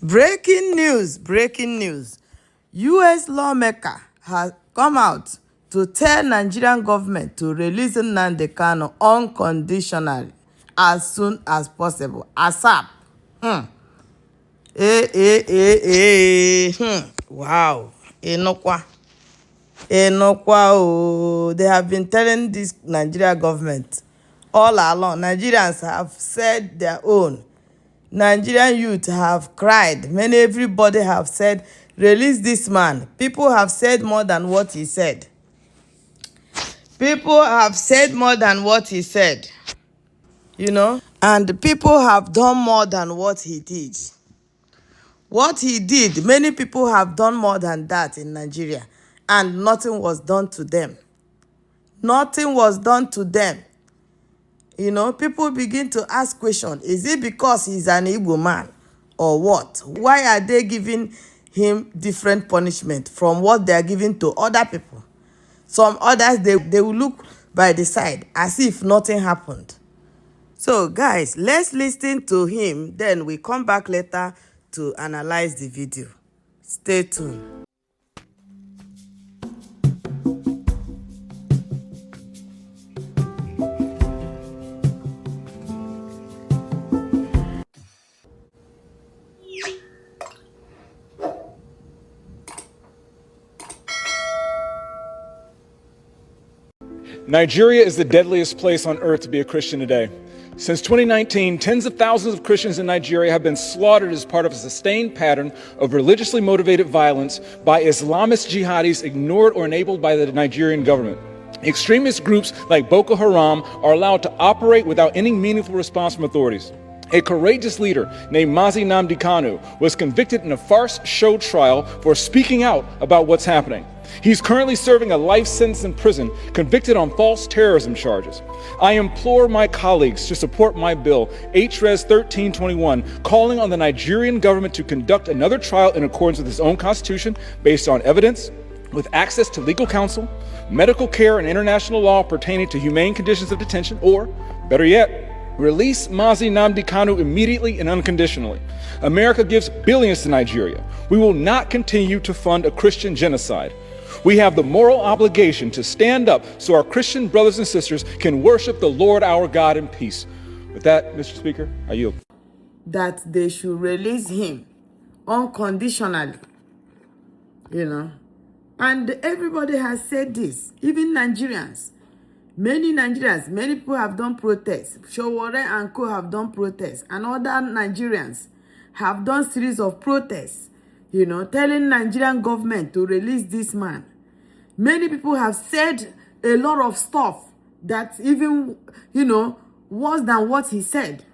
Breaking news, breaking news. US lawmaker has come out to tell Nigerian government to release Nnamdi Kanu unconditionally as soon as possible. ASAP. Wow. Enokwa. Oh. They have been telling this Nigeria government all along. Nigerians have said their own. Nigerian youth have cried. Everybody have said, release this man. People have said more than what he said. People have said more than what he said. And people have done more than what he did. What he did, many people have done more than that in Nigeria. And nothing was done to them. Nothing was done to them. People begin to ask questions. Is it because he's an Igbo man or what? Why are they giving him different punishment from what they are giving to other people? Some others, they will look by the side as if nothing happened. So, guys, let's listen to him. Then we come back later to analyze the video. Stay tuned. Nigeria is the deadliest place on earth to be a Christian today. Since 2019, tens of thousands of Christians in Nigeria have been slaughtered as part of a sustained pattern of religiously motivated violence by Islamist jihadis ignored or enabled by the Nigerian government. Extremist groups like Boko Haram are allowed to operate without any meaningful response from authorities. A courageous leader named Mazi Nnamdi Kanu was convicted in a farce show trial for speaking out about what's happening. He's currently serving a life sentence in prison, convicted on false terrorism charges. I implore my colleagues to support my bill, HRES 1321, calling on the Nigerian government to conduct another trial in accordance with its own constitution, based on evidence, with access to legal counsel, medical care, and international law pertaining to humane conditions of detention, or, better yet, release Mazi Nnamdi Kanu immediately and unconditionally. America gives billions to Nigeria. We will not continue to fund a Christian genocide. We have the moral obligation to stand up so our Christian brothers and sisters can worship the Lord our God in peace. With that, Mr. Speaker, I yield. That they should release him unconditionally. And everybody has said this, even Nigerians. Many Nigerians, many people have done protests. Showore and Co have done protests. And other Nigerians have done series of protests, telling Nigerian government to release this man. Many people have said a lot of stuff that even, worse than what he said.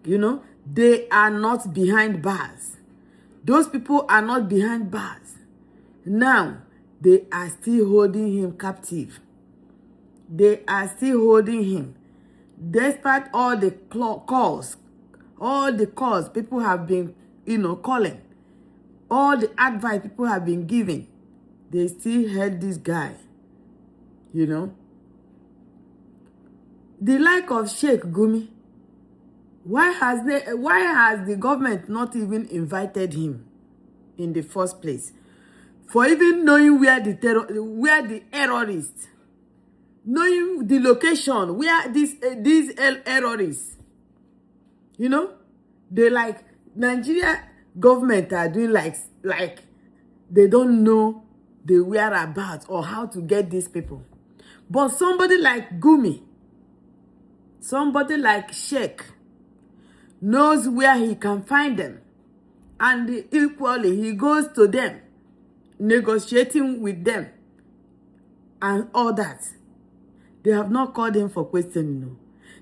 They are not behind bars. Those people are not behind bars. Now, they are still holding him captive. They are still holding him. Despite all the calls people have been, calling, all the advice people have been giving, they still held this guy. The like of Sheikh Gumi. Why has the government not even invited him in the first place? For even knowing where the error is. Knowing the location where these error is. They like Nigeria government are doing like they don't know the whereabouts or how to get these people. But somebody like Gumi, somebody like Sheikh, knows where he can find them. And equally, he goes to them, negotiating with them and all that. They have not called him for questioning.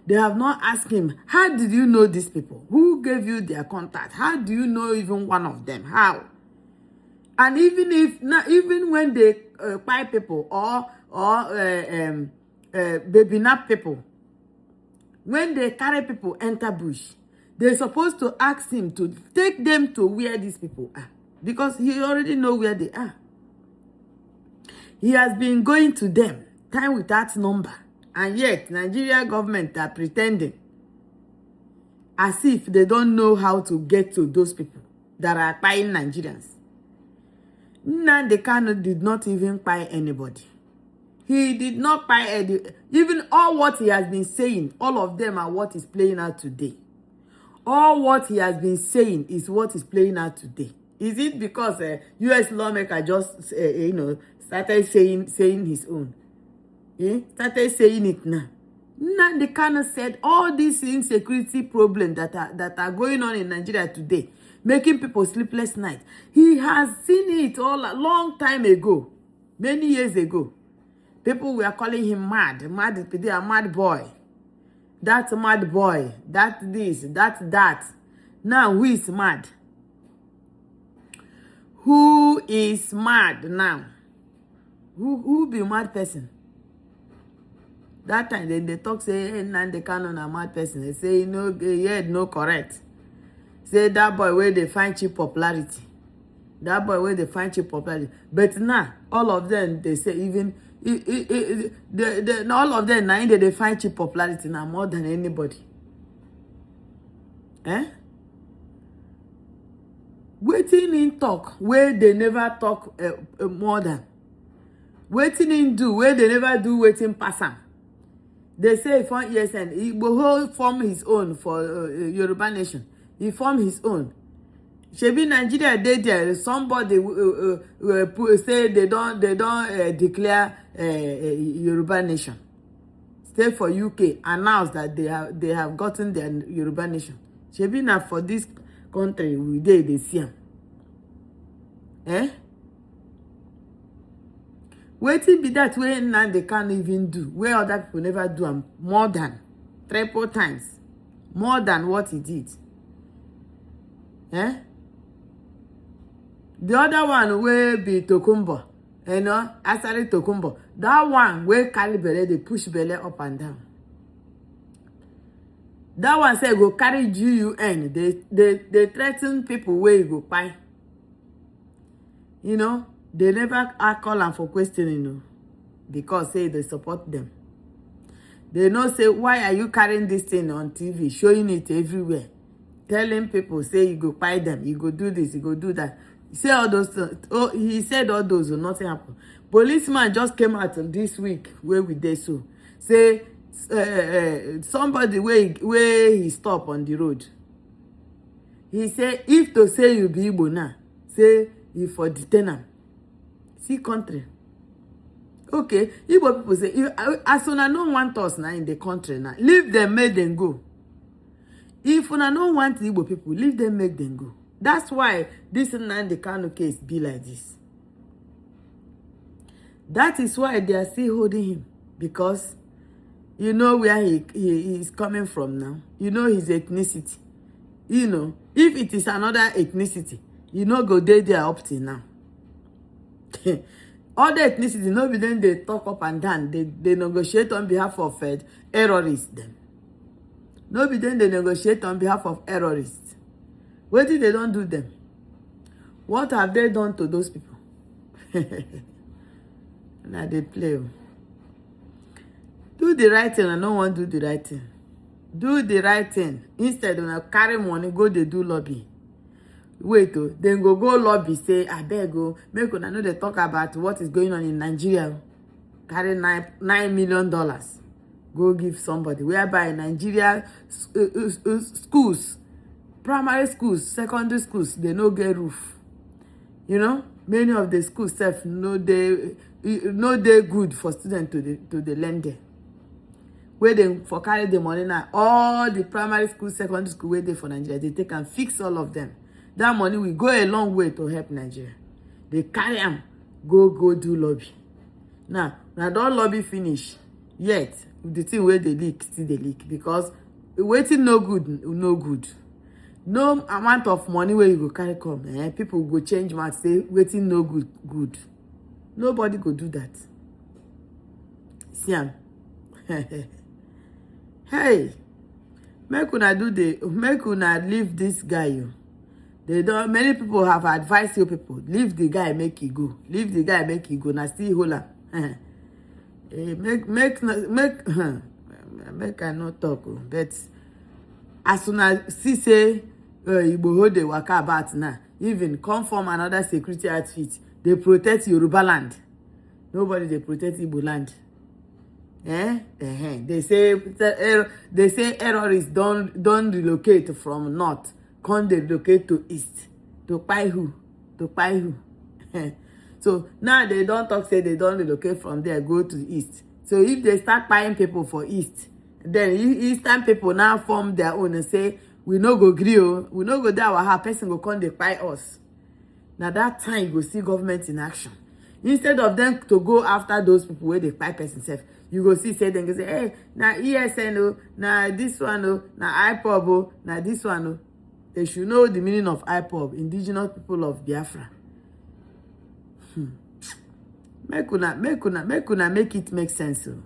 They have not asked him, how did you know these people? Who gave you their contact? How do you know even one of them? How? And even when they buy people or baby nap people, when they carry people enter bush, they're supposed to ask him to take them to where these people are, because he already know where they are. He has been going to them time without number, and yet Nigeria government are pretending as if they don't know how to get to those people. that are buying Nigerians. Nnamdi Kanu did not even buy anybody. He did not buy any, even all what he has been saying, all of them are what is playing out today. All what he has been saying is what is playing out today. Is it because US lawmaker just started saying his own? Started saying it now. Nnamdi Kanu said all these insecurity problems that are going on in Nigeria today, making people sleepless night. He has seen it all a long time ago, many years ago. People were calling him mad, a mad boy. That mad boy, that this, that. Now, who is mad? Who is mad now? Who be mad person? That time, they talk, say, hey, Nnamdi Kanu na mad person. They say, no correct. Say, that boy where they find cheap popularity. That boy where they find cheap popularity. But now, all of them, they say, even... all of them now they find cheap popularity now more than anybody. Waiting in talk where they never talk more than. Waiting in do where they never do waiting pass am. They say for ESN he will form his own for Yoruba Nation. He form his own. Shebi Nigeria dey there. Somebody say they don't declare Yoruba Nation. State for UK announced that they have gotten their Yoruba Nation. Shebi na for this country we dey see am. Wetin be that way now they can't even do, where other people never do am more than triple times, more than what he did. The other one will be Tokumbo, Asari Tokumbo. That one will carry belly, they push belly up and down. That one say go carry GUN. They threaten people where you go buy. They never call them for questioning, because say they support them. They know say, why are you carrying this thing on TV, showing it everywhere, telling people say you go buy them, you go do this, you go do that. Say all those things. Oh, he said all those, nothing happened. Policeman just came out this week where we did so. Say somebody where he stop on the road. He say if to say you be Igbo now, say you for detain am. See country. Okay, Igbo people say as una no want us now in the country now, leave them, make them go. If una no want Igbo people, leave them, make them go. That's why this Nnamdi Kanu case be like this. That is why they are still holding him, because you know where he is coming from now. You know his ethnicity. If it is another ethnicity, go there up till now. Other ethnicity, no be then they talk up and down. They negotiate on behalf of terrorists. Them. No be then they negotiate on behalf of terrorists. What did they don't do them? What have they done to those people? Now they play. Do the right thing. I don't want to do the right thing. Do the right thing. Instead, when I carry money, go they do lobby. Wait, then go lobby, say, I beg go. Make una know they talk about what is going on in Nigeria. Carry $9 million. Go give somebody. Whereby in Nigeria, schools, primary schools, secondary schools, they no get roof. Many of the schools self no they good for students to the learn there. Where they for carry the money now, all the primary school, secondary school where they for Nigeria, they take and fix all of them. That money will go a long way to help Nigeria. They carry them, go do lobby. Now don't lobby finish yet. The thing where they leak, still they leak, because waiting no good. No amount of money where you go carry come. People go change my say waiting no good. Nobody go do that. See am. Hey, make una leave this guy. They don't. Many people have advised you people leave the guy, make he go. Leave the guy, make he go. Now still hold am. Make I not talk, but as soon as see say Igbo hold the waka about now, even come from another security outfit. They protect Yoruba land. Nobody they protect Igbo land. They say terrorists don't relocate from north. Come they relocate to east. To kpai who? To kpai who? So now they don't talk, say they don't relocate from there, go to the east. So if they start buying people for east, then eastern people now form their own and say, we no go gree, we no go there our house, person go come dey kpai us. Now that time you go see government in action. Instead of them to go after those people where they kpai person self, you go see say them go say, hey, na ESN oh, na this one oh, na IPOB oh, na this one oh. They should know the meaning of IPOB, indigenous people of Biafra. Make it make sense. Oh.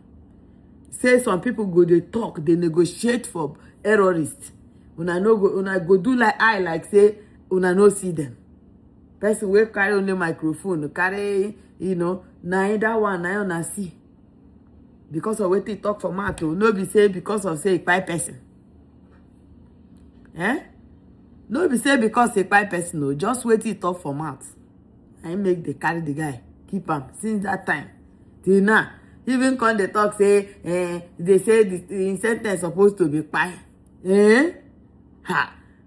Say some people go they talk, they negotiate for terrorists. Una go do like I like say una no see them. Person will carry on the microphone, carry, na that one na una see. Because of what they talk for mouth, no be say because of say a person. No be say because a person, no, just wait it talk for mouth. I make the carry the guy, keep him since that time till now. Even when they talk say, they say the sentence supposed to be pie.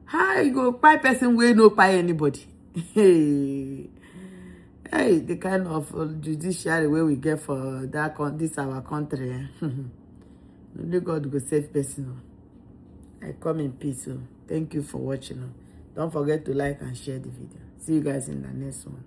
How you go pie person wey no pie anybody? Hey, the kind of judiciary where we get for this our country. Only God go save person. I come in peace. Thank you for watching. Don't forget to like and share the video. See you guys in the next one.